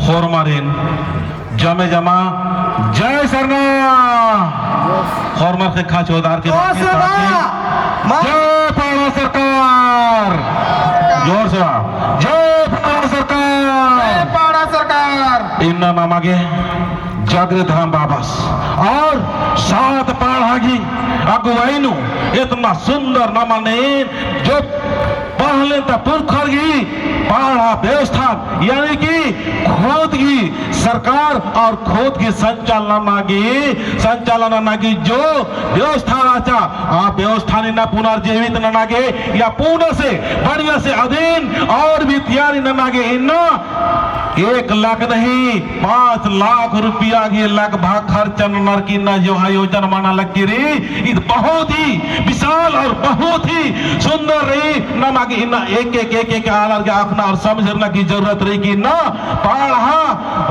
Hormarin jame jama jai sarna hormar ke खाचोदार के जय पाड़ा सरकार जोर से जय पाड़ा सरकार इन्ना नामागे जागृत हम बाबस और सात पाढ़ागी अगुवाइनु इतना सुंदर नमाने जो पहले तक पुरखरगी पाढ़ा व्यवस्था यानी कि खोद की सरकार और खोद की संचालन नागी जो व्यवस्था आचा आ व्यवस्था ने ना पुनर्जीवित न नागे या पुनः से बढ़िया से अधीन और भी तैयारी न नागे इन्ना 1 लाख नहीं 5 लाख रुपया की लगभग खर्च नर की न जो आयोजन माना लगी रही इत बहुत ही विशाल और बहुत ही सुंदर रही न मांगे इन्ना एक आलर के आखना और समझना की जरूरत रही कि न पाढ़ा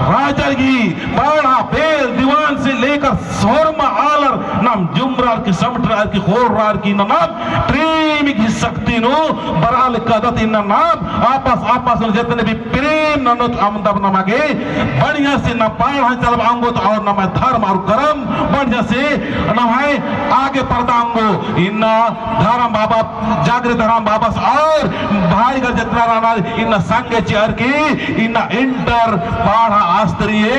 राजा की पाढ़ा बेल दीवान से लेकर सोरमा आलर नाम जुमरार की समटरार की होरार की नाम प्रेम की शक्ति नो बराल कदत इन नाम आपस में जितने भी प्रेम ननोत तब न मांगे बढ़िया से न पाढ़ा चल आंगो तो और न मैं धर्म और कर्म बढ़िया से न है आगे पड़तांगो इन धर्म बाबा जागृत धर्म बाबा और भाई का जितना रहना इन संघ चेयर की इन इंटर पाढ़ा आस्त्रीय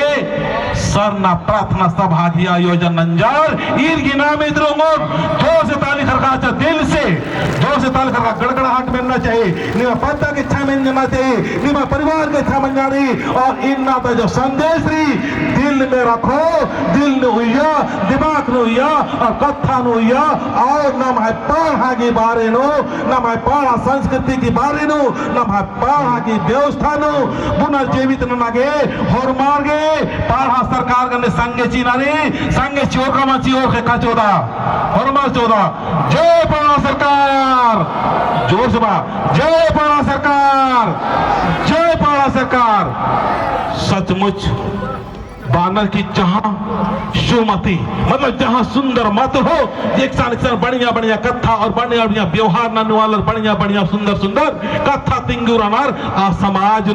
सरना प्रार्थना सभा की आयोजन नंजार ईद की नाम इधरों जोर से ताली खड़का दिल से जोर से ताली खड़का गड़गड़ाहट मिलना चाहिए निमा पता की इच्छा मिल जाना चाहिए निमा परिवार की इच्छा मिल जानी और इन्ना तो जो संदेश रही दिल में रखो दिल में हुआ दिमाग में हुआ और कथा में हुआ और नम है पाढ़ा के बारे नो नम है पाढ़ा संस्कृति के बारे नो नम है पाढ़ा की व्यवस्था नो पुनर्जीवित न नागे होर मार्गे पाढ़ा सरकार करने संगे चीनारी संगे चोर का माची और के काचोदा होर मार चोदा जय पाढ़ा सरकार जोर से बा जय पाढ़ा सरकार जय पाढ़ा सरकार सचमुच बानर की जहां सुमति मतलब जहां सुंदर मत हो एक साल बढ़िया बढ़िया कथा और बढ़िया बढ़िया व्यवहार ननवाल बढ़िया बढ़िया सुंदर सुंदर कथा तिंगुरनार आ समाज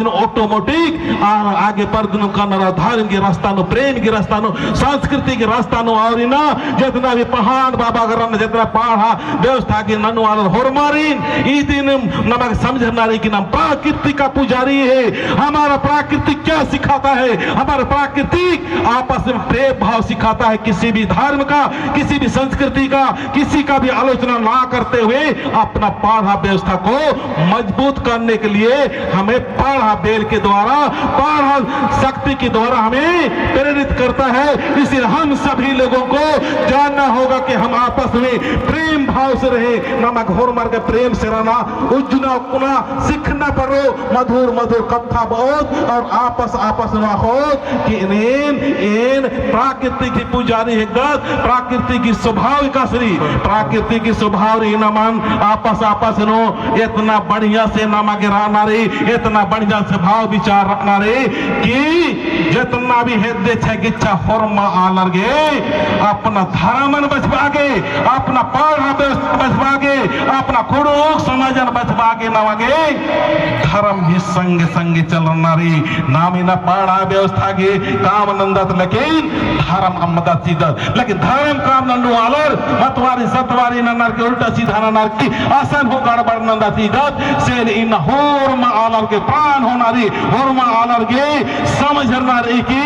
नो ऑटोमेटिक आगे पर्दनु का धर्म के रास्ता नो प्रेम के रास्ता नो संस्कृति के रास्ता नो और ना जितना भी पहाड़ बाबा करन जितना पाढ़ा व्यवस्था के ननवाल होरमारीन ई दिन नमक समझना रही कि नाम प्रकृति का पुजारी है हमारा प्राकृतिक क्या सिखाता है हमारा प्राकृतिक आपस में प्रेम भाव सिखाता है किसी भी धर्म का किसी भी संस्कृति का किसी का भी आलोचना ना करते हुए अपना पाढ़ा व्यवस्था को मजबूत करने के लिए हमें पाढ़ा बेल के द्वारा पाढ़ा शक्ति के द्वारा हमें प्रेरित करता है इसलिए हम सभी लोगों को जानना होगा कि हम आपस में प्रेम भाव से रहे नमक होर मार के प्रेम से रहना उज्जना कुना सीखना पड़ो मधुर मधुर कथा बहुत और आपस में हो कि इन प्राकृतिक की पुजारी है प्राकृतिक की स्वभाव का श्री प्राकृतिक की स्वभाव रही नमन आपस नो इतना बढ़िया से नामा गिराना रे इतना बढ़िया से भाव विचार रखना रे कि जितना भी हृदय छे गिच्छा होरमा आलर गे अपना धर्मन बचवागे अपना पाढ़ा बचवागे अपना कुड़ोक समाजन बचवागे नवागे धर्म ही संग संग चलना रे नामी ना पाढ़ा व्यवस्था के काम नंदत लेकिन धर्म अमदत सीधत लेकिन धर्म काम नंदु आलर मतवारी सतवारी ननर के उल्टा सीधा ननर की आसन हो गड़बड़ नंदा सीधत से इन होरमा आलर के प्राण होना रे होरमा आलर के समझना रे कि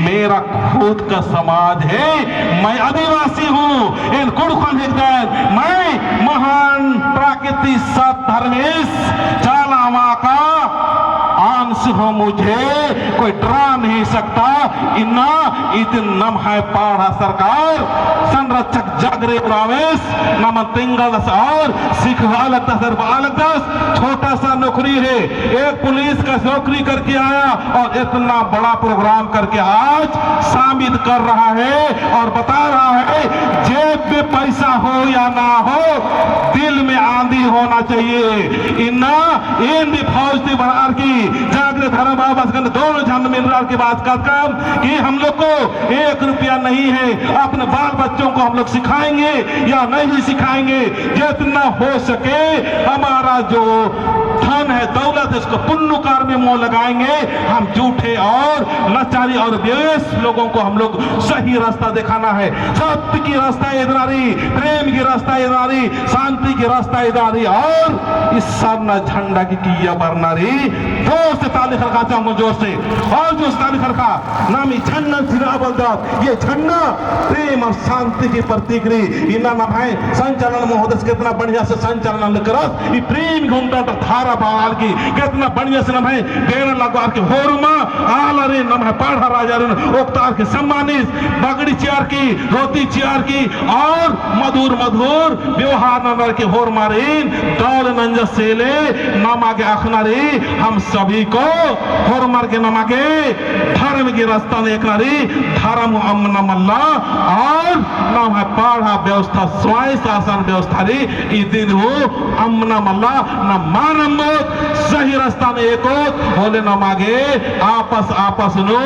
मेरा खुद का समाज है मैं आदिवासी हूँ इन कुड़खन मैं महान प्राकृतिक सत धर्मेश चालावा का अंश हो मुझे कोई डरा नहीं सकता इन्ना इतन नम है पाढ़ा सरकार संरक्षक जागरे रावेश नम तिंगल और सिख अलग छोटा सा नौकरी है एक पुलिस का नौकरी करके आया और इतना बड़ा प्रोग्राम करके आज साबित कर रहा है और बता रहा है जेब में पैसा हो या ना हो दिल में आंधी होना चाहिए इन्ना इन भी फौज थी बरार की जागृत धर्म बाबा दोनों झंड मिल रहा की बात का काम कि हम लोग को 1 रुपया नहीं है अपने बाल बच्चों को हम लोग सिखाएंगे या नहीं सिखाएंगे जितना हो सके हमारा जो धन है, दौलत है, उसको पुण्य कार्य में मुंह लगाएंगे। हम झूठे और लाचारी और बेवस लोगों को हम लोग सही रास्ता दिखाना है। सत्य की रास्ता इधरारी, प्रेम की रास्ता इधरारी, शांति की रास्ता इधरारी और इस सरना झंडा की किया बरनारी। जोर से ताली खड़का चाहूंगा, जोर से और जोर से ताली खड़का। नाम ही झंडा सिरा बलदात, ये झंडा प्रेम और शांति की प्रतीक रही। इना ना भाई संचालन महोदय कितना बढ़िया से संचालन करत, ये प्रेम घूमता धारा बाल की कितना बढ़िया से ना भाई पेड़ लगवा के होरमा आल रे ना भाई पाढ़ा राजा रे ओक्तार के सम्मानित बगड़ी चियार की, रोटी चियार की और मधुर मधुर व्यवहार नगर के होर मारीन दौड़ नंज सेले नमागे अखनारी। हम सभी को होर मार के नमागे धर्म की रास्ता देखनारी, धर्म अमन मल्ला और नाम है पाढ़ा व्यवस्था स्वयं शासन व्यवस्था री। इस दिन हो अमना मल्ला न मानम सही रास्ता में एक होले न मागे आपस आपस नो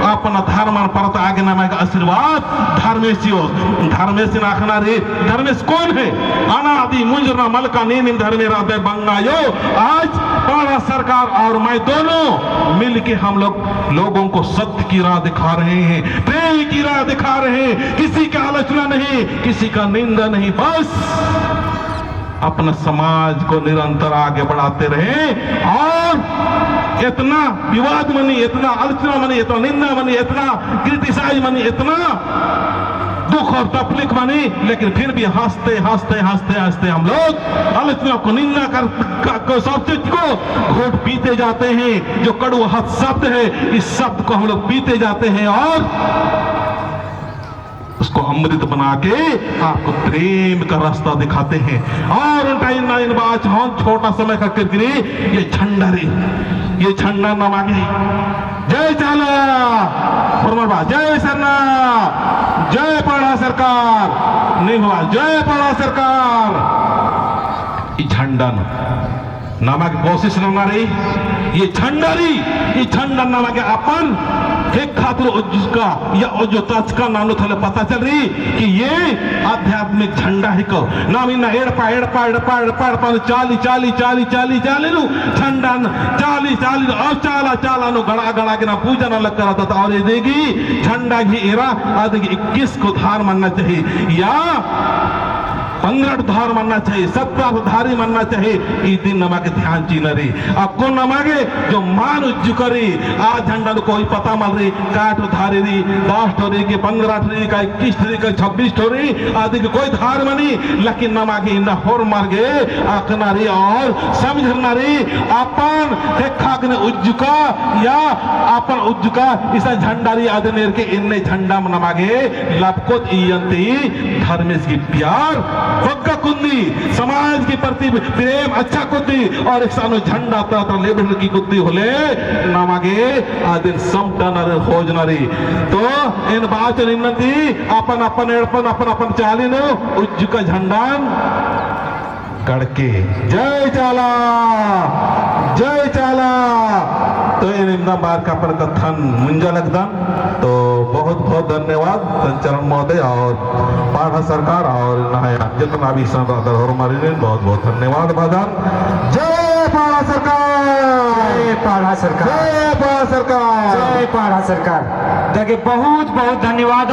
अपना धर्म परत आगे न मागे आशीर्वाद धर्मेशियो धर्मेश नाखना रे। धर्मेश कौन है? अनादि मुंजरा मलका नीम धर्मे राधे बंगायो। आज पाड़ा सरकार और मैं दोनों मिलके हम लोगों को सत्य की राह दिखा रहे हैं, प्रेम की राह दिखा रहे हैं। किसी का आलोचना नहीं, किसी का निंदा नहीं, बस अपना समाज को निरंतर आगे बढ़ाते रहे और इतना विवाद मनी, इतना आलोचना मनी, इतना निंदा मनी, इतना क्रिटिसाइज मनी, इतना दुख और तकलीफ मनी, लेकिन फिर भी हंसते हंसते हंसते हंसते हम लोग आलोचना को निंदा कर सब चीज को घोट पीते जाते हैं। जो कड़वा शब्द है, इस शब्द को हम लोग पीते जाते हैं और उसको अमृत बना के आपको प्रेम का रास्ता दिखाते हैं। और छोटा समय का किरकिरी ये झंडा रे, ये झंडा न मांगे जय चाला जय सरना जय पाड़ा सरकार नहीं हुआ, जय पाड़ा सरकार। ये झंडा नामा की कोशिश न रही, ये झंडा रही, ये झंडा नामा के अपन एक खातिर उसका या जो तच का नाम थोड़ा पता चल रही कि ये आध्यात्मिक झंडा है को नाम इना एड़पा एड़पा एड़पा एड़पा एड़पा चाली चाली चाली चाली चाली नु झंडा चाली चाली और चाला चाला नु गड़ा गड़ा के ना पूजा ना लग करा था। और ये देगी झंडा की एरा आदि 21 को धार मानना चाहिए या 15 धार मानना चाहिए, 17 धारी मानना चाहिए। इस दिन नमागे ध्यान चीन रही आपको नमागे जो मान उज्जु करी आज झंडा कोई पता मल रही काट धारी रही 10 ठोरी की 15 ठोरी का 21 ठोरी का 26 ठोरी आदि की कोई धार मनी, लेकिन नमागे इन होर मार्गे आकनारी और समझनारी अपन खाक ने उज्जुका या अपन उज्जुका इस झंडारी आदि नेर के इन्ने झंडा नमागे लपकोत इयंती धर्मेश की प्यार पक्का कुंदी समाज के प्रति प्रेम अच्छा कुंदी और एक सानो झंडा तरह लेबर की कुंदी होले नमागे आदिन समटनर खोजनारी। तो इन बात निन्नती अपन अपन एड़पन अपन अपन चालीनो उज्जुका झंडा कड़के जय चाला जय चाला। तो इन बार का पर कथन मुंजा लगदान। तो बहुत बहुत धन्यवाद संचालन महोदय और पाड़ा सरकार और जितना भी बहुत बहुत धन्यवाद बादान। जय पाड़ा सरकार, जय पाड़ा सरकार, जय पाड़ा सरकार, जय पाड़ा सरकार। देखिए बहुत बहुत धन्यवाद।